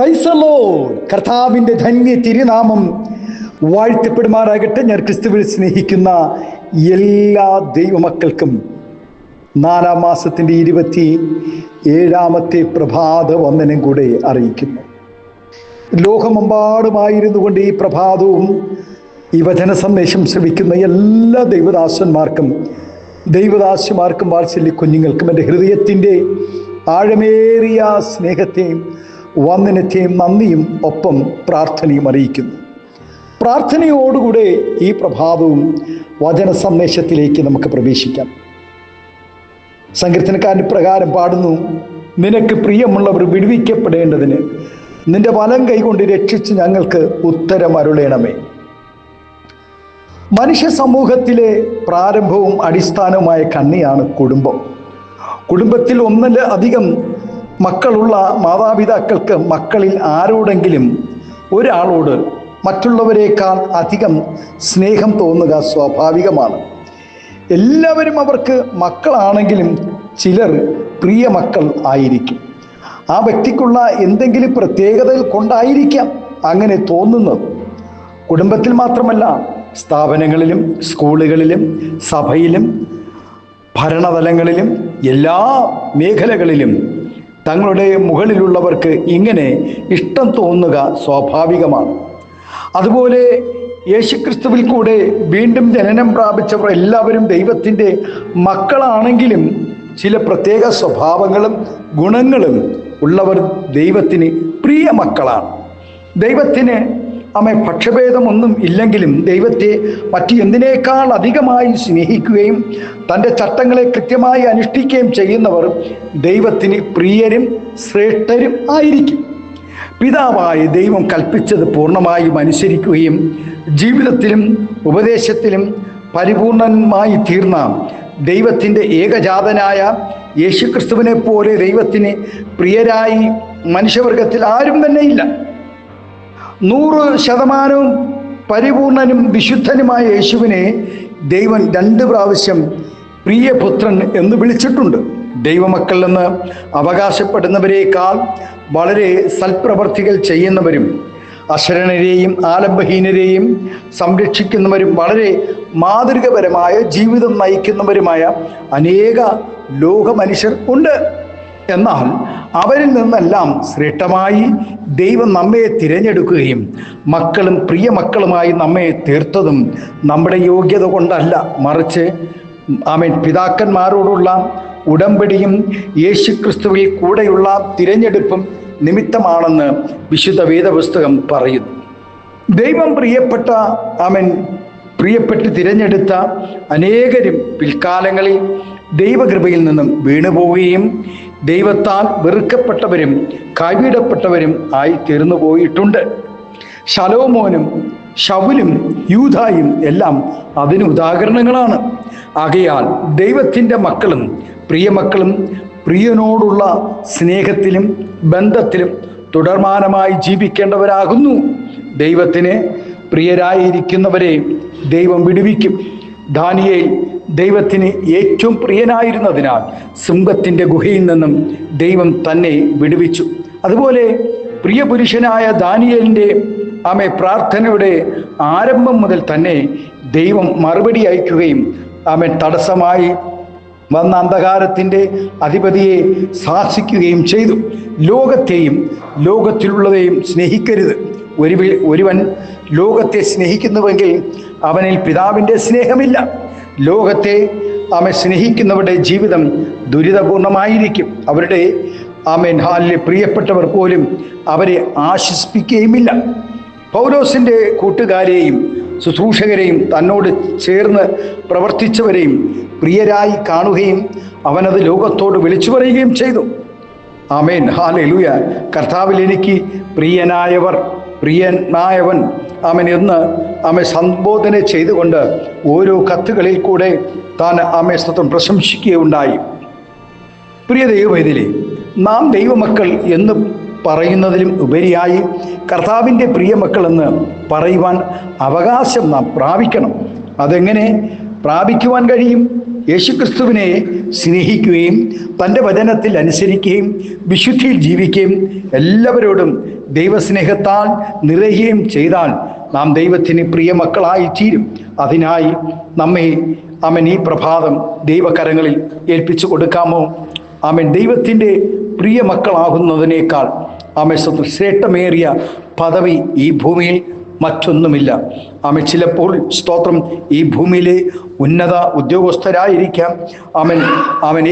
Praise the Lord. കർത്താവിൻ്റെ ധന്യ തിരുനാമം വാഴ്ത്തപ്പെടുമാറാകട്ടെ. ഞാൻ ക്രിസ്തുവിൽ സ്നേഹിക്കുന്ന എല്ലാ ദൈവമക്കൾക്കും 4-ാം മാസത്തിൻ്റെ 27ാമത്തെ പ്രഭാത വന്ദനം കൂടെ അറിയിക്കുന്നു. ലോകമെമ്പാടുമായിരുന്നു കൊണ്ട് ഈ പ്രഭാതവും ഈ വചന സന്ദേശം ശ്രവിക്കുന്ന എല്ലാ ദൈവദാസന്മാർക്കും ദൈവദാസിമാർക്കും വാത്സല്യ കുഞ്ഞുങ്ങൾക്കും എൻ്റെ ഹൃദയത്തിൻ്റെ ആഴമേറിയ സ്നേഹത്തെയും വന്ദനത്തെയും നന്ദിയും ഒപ്പം പ്രാർത്ഥനയും അറിയിക്കുന്നു. പ്രാർത്ഥനയോടുകൂടെ ഈ പ്രഭാതവും വചന സന്ദേശത്തിലേക്ക് നമുക്ക് പ്രവേശിക്കാം. സങ്കീർത്തനക്കാരൻ പ്രകാരം പാടുന്നു: നിനക്ക് പ്രിയമുള്ളവർ വിടുവിക്കപ്പെടേണ്ടതിന് നിന്റെ വലം കൈകൊണ്ട് രക്ഷിച്ച് ഞങ്ങൾക്ക് ഉത്തരം അരുളേണമേ. മനുഷ്യ സമൂഹത്തിലെ പ്രാരംഭവും അടിസ്ഥാനവുമായ കണ്ണിയാണ് കുടുംബം. കുടുംബത്തിൽ ഒന്നിലധികം മക്കളുള്ള മാതാപിതാക്കൾക്ക് മക്കളിൽ ആരോടെങ്കിലും ഒരാളോട് മറ്റുള്ളവരെക്കാൾ അധികം സ്നേഹം തോന്നുക സ്വാഭാവികമാണ്. എല്ലാവരും അവർക്ക് മക്കളാണെങ്കിലും ചിലർ പ്രിയ മക്കൾ ആയിരിക്കും. ആ വ്യക്തിക്കുള്ള എന്തെങ്കിലും പ്രത്യേകതകൾ കൊണ്ടായിരിക്കാം അങ്ങനെ തോന്നുന്നത്. കുടുംബത്തിൽ മാത്രമല്ല, സ്ഥാപനങ്ങളിലും സ്കൂളുകളിലും സഭയിലും ഭരണതലങ്ങളിലും എല്ലാ മേഖലകളിലും തങ്ങളുടെ മുകളിലുള്ളവർക്ക് ഇങ്ങനെ ഇഷ്ടം തോന്നുക സ്വാഭാവികമാണ്. അതുപോലെ യേശുക്രിസ്തുവിൽ കൂടെ വീണ്ടും ജനനം പ്രാപിച്ചവർ എല്ലാവരും ദൈവത്തിൻ്റെ മക്കളാണെങ്കിലും ചില പ്രത്യേക സ്വഭാവങ്ങളും ഗുണങ്ങളും ഉള്ളവർ ദൈവത്തിന് പ്രിയ മക്കളാണ്. ദൈവത്തിന് പക്ഷഭേദമൊന്നും ഇല്ലെങ്കിലും ദൈവത്തെ മറ്റ് എന്തിനേക്കാൾ അധികമായി സ്നേഹിക്കുകയും തൻ്റെ ചട്ടങ്ങളെ കൃത്യമായി അനുഷ്ഠിക്കുകയും ചെയ്യുന്നവർ ദൈവത്തിന് പ്രിയരും ശ്രേഷ്ഠരും ആയിരിക്കും. പിതാവായ ദൈവം കൽപ്പിച്ചത് പൂർണ്ണമായും അനുസരിക്കുകയും ജീവിതത്തിലും ഉപദേശത്തിലും പരിപൂർണമായി തീർന്ന ദൈവത്തിൻ്റെ ഏകജാതനായ യേശുക്രിസ്തുവിനെ പോലെ ദൈവത്തിന് പ്രിയരായി മനുഷ്യവർഗത്തിൽ ആരും തന്നെ ഇല്ല. 100% പരിപൂർണനും വിശുദ്ധനുമായ യേശുവിനെ ദൈവം 2 പ്രാവശ്യം പ്രിയപുത്രൻ എന്ന് വിളിച്ചിട്ടുണ്ട്. ദൈവമക്കൾ എന്ന് അവകാശപ്പെടുന്നവരേക്കാൾ വളരെ സൽപ്രവർത്തികൾ ചെയ്യുന്നവരും അശരണരെയും ആലംബഹീനരെയും സംരക്ഷിക്കുന്നവരും വളരെ മാതൃകപരമായ ജീവിതം നയിക്കുന്നവരുമായ അനേക ലോക മനുഷ്യർ ഉണ്ട്. എന്നാൽ അവരിൽ നിന്നെല്ലാം ശ്രേഷ്ഠമായി ദൈവം നമ്മെ തിരഞ്ഞെടുക്കുകയും മക്കളും പ്രിയ മക്കളുമായി നമ്മെ തീർത്തതും നമ്മുടെ യോഗ്യത കൊണ്ടല്ല, മറിച്ച് പിതാക്കന്മാരോടുള്ള ഉടമ്പടിയും യേശുക്രിസ്തുവിൽ കൂടെയുള്ള തിരഞ്ഞെടുപ്പും നിമിത്തമാണെന്ന് വിശുദ്ധ വേദപുസ്തകം പറയുന്നു. ദൈവം പ്രിയപ്പെട്ട് തിരഞ്ഞെടുത്ത അനേകരും പിൽക്കാലങ്ങളിൽ ദൈവകൃപയിൽ നിന്നും വീണുപോവുകയും ദൈവത്താൽ വെറുക്കപ്പെട്ടവരും കൈവിടപ്പെട്ടവരും ആയി തീർന്നു പോയിട്ടുണ്ട്. ശലോമോനും ശൗലും യൂദായും എല്ലാം അതിന് ഉദാഹരണങ്ങളാണ്. ആകയാൽ ദൈവത്തിൻ്റെ മക്കളും പ്രിയമക്കളും പ്രിയനോടുള്ള സ്നേഹത്തിലും ബന്ധത്തിലും തുടർമാനമായി ജീവിക്കേണ്ടവരാകുന്നു. ദൈവത്തിന് പ്രിയരായിരിക്കുന്നവരെ ദൈവം വിടുവിക്കും. ദാനിയേൽ ദൈവത്തിന് ഏറ്റവും പ്രിയനായിരുന്നതിനാൽ സിംഹത്തിൻ്റെ ഗുഹയിൽ നിന്നും ദൈവം തന്നെ വിടുവിച്ചു. അതുപോലെ പ്രിയപുരുഷനായ ദാനിയേലിൻ്റെ പ്രാർത്ഥനയുടെ ആരംഭം മുതൽ തന്നെ ദൈവം മറുപടി അയക്കുകയും തടസ്സമായി വന്ന അന്ധകാരത്തിൻ്റെ അധിപതിയെ ശാസിക്കുകയും ചെയ്തു. ലോകത്തെയും ലോകത്തിലുള്ളതെയും സ്നേഹിക്കരുത്. ഒരുവൻ ലോകത്തെ സ്നേഹിക്കുന്നുവെങ്കിൽ അവനിൽ പിതാവിൻ്റെ സ്നേഹമില്ല. ലോകത്തെ സ്നേഹിക്കുന്നവരുടെ ജീവിതം ദുരിതപൂർണമായിരിക്കും. അവരുടെ പ്രിയപ്പെട്ടവർ പോലും അവരെ ആശ്വസിപ്പിക്കുകയുമില്ല. പൗലോസിൻ്റെ കൂട്ടുകാരെയും ശുശ്രൂഷകരെയും തന്നോട് ചേർന്ന് പ്രവർത്തിച്ചവരെയും പ്രിയരായി കാണുകയും അവനത് ലോകത്തോട് വിളിച്ചു പറയുകയും ചെയ്തു. ആമേൻ, ഹല്ലേലൂയ. കർത്താവിൽ എനിക്ക് പ്രിയനായവൻ എന്ന് സംബോധന ചെയ്തുകൊണ്ട് ഓരോ കത്തുകളിൽ കൂടെ താൻ സ്തോത്രം പ്രശംസിക്കുകയുണ്ടായി. പ്രിയ ദൈവവേദിയിലെ നാം ദൈവമക്കൾ എന്ന് പറയുന്നതിലും ഉപരിയായി കർത്താവിൻ്റെ പ്രിയമക്കൾ എന്ന് പറയുവാൻ അവകാശം നാം പ്രാപിക്കണം. അതെങ്ങനെ പ്രാപിക്കുവാൻ കഴിയും? യേശുക്രിസ്തുവിനെ സ്നേഹിക്കുകയും തൻ്റെ വചനത്തിൽ അനുസരിക്കുകയും വിശുദ്ധിയിൽ ജീവിക്കുകയും എല്ലാവരോടും ദൈവസ്നേഹത്താൽ നിറയുകയും ചെയ്താൽ നാം ദൈവത്തിന് പ്രിയ മക്കളായി തീരും. അതിനായി നമ്മെ ഈ പ്രഭാതം ദൈവകരങ്ങളിൽ ഏൽപ്പിച്ചു കൊടുക്കാമോ? ദൈവത്തിൻ്റെ പ്രിയ മക്കളാകുന്നതിനേക്കാൾ ശ്രേഷ്ഠമേറിയ പദവി ഈ ഭൂമിയിൽ മറ്റൊന്നുമില്ല. ചിലപ്പോൾ സ്തോത്രം ഈ ഭൂമിയിലെ ഉന്നത ഉദ്യോഗസ്ഥരായിരിക്കാം,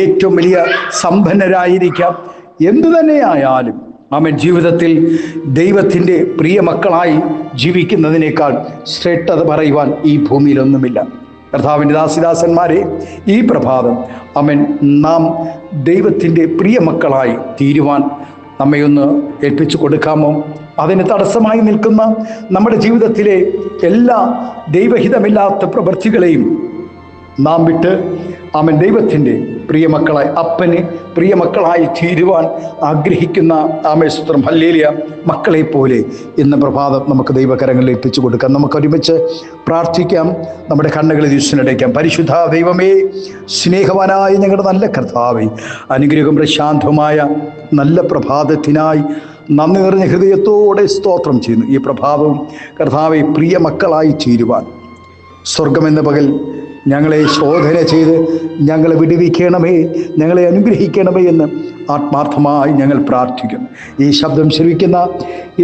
ഏറ്റവും വലിയ സമ്പന്നരായിരിക്കാം. എന്തു തന്നെയായാലും ജീവിതത്തിൽ ദൈവത്തിൻ്റെ പ്രിയ മക്കളായി ജീവിക്കുന്നതിനേക്കാൾ ശ്രേഷ്ഠത പറയുവാൻ ഈ ഭൂമിയിലൊന്നുമില്ല. കർത്താവിൻ്റെ ദാസിദാസന്മാരെ, ഈ പ്രഭാതം നാം ദൈവത്തിൻ്റെ പ്രിയ മക്കളായി തീരുവാൻ നമ്മയൊന്ന് ഏൽപ്പിച്ചു കൊടുക്കാമോ? അതിന് തടസ്സമായി നിൽക്കുന്ന നമ്മുടെ ജീവിതത്തിലെ എല്ലാ ദൈവഹിതമില്ലാത്ത പ്രവൃത്തികളെയും നാം വിട്ട് ദൈവത്തിൻ്റെ പ്രിയമക്കളായി, അപ്പന് പ്രിയമക്കളായി തീരുവാൻ ആഗ്രഹിക്കുന്ന സ്തോത്രം ഹല്ലേലൂയ മക്കളെ പോലെ ഇന്ന് പ്രഭാതം നമുക്ക് ദൈവകരങ്ങളിൽ ഏൽപ്പിച്ചു കൊടുക്കാം. നമുക്ക് ഒരുമിച്ച് പ്രാർത്ഥിക്കാം. നമ്മുടെ കണ്ണുകൾ ഈശ്വരനടയ്ക്കാം. പരിശുദ്ധ ദൈവമേ, സ്നേഹവാനായ ഞങ്ങളുടെ നല്ല കർത്താവേ, അനുഗ്രഹം പ്രശാന്തമായ നല്ല പ്രഭാതത്തിനായി നന്ദി നിറഞ്ഞ ഹൃദയത്തോടെ സ്തോത്രം ചെയ്യുന്നു. ഈ പ്രഭാതവും കർത്താവെ പ്രിയ മക്കളായി തീരുവാൻ സ്വർഗമെന്ന പകൽ ഞങ്ങളെ ശോധന ചെയ്ത് ഞങ്ങളെ വിടുവിക്കണമേ, ഞങ്ങളെ അനുഗ്രഹിക്കണമേ എന്ന് ആത്മാർത്ഥമായി ഞങ്ങൾ പ്രാർത്ഥിക്കുന്നു. ഈ ശബ്ദം ശ്രവിക്കുന്ന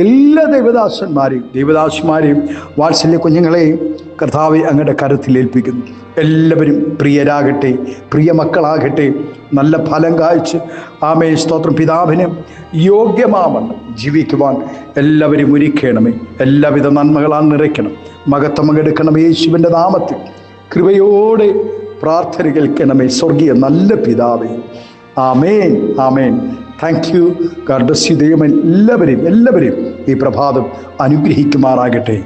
എല്ലാ ദൈവദാസന്മാരെയും വാത്സല്യ കുഞ്ഞുങ്ങളെയും കർത്താവെ അങ്ങയുടെ കരത്തിൽ ഏൽപ്പിക്കുന്നു. എല്ലാവരും പ്രിയരാകട്ടെ, പ്രിയ മക്കളാകട്ടെ, നല്ല ഫലം കായ്ച്ച് സ്തോത്രം പിതാവിന് യോഗ്യമാവണ്ണം ജീവിക്കുവാൻ എല്ലാവരും ഒരുക്കണമേ. എല്ലാവിധ നന്മകളാൽ നിറയ്ക്കണം, മഹത്വം പങ്കെടുക്കണം. യേശുവിൻ്റെ നാമത്തിൽ കൃപയോടെ പ്രാർത്ഥന കേൾക്കണമേ സ്വർഗീയ നല്ല പിതാവേ. ആമേൻ, ആമേൻ. Thank you. God bless you. ദൈവം എല്ലാവരെയും ഈ പ്രഭാതം അനുഗ്രഹിക്കുമാറാകട്ടെ.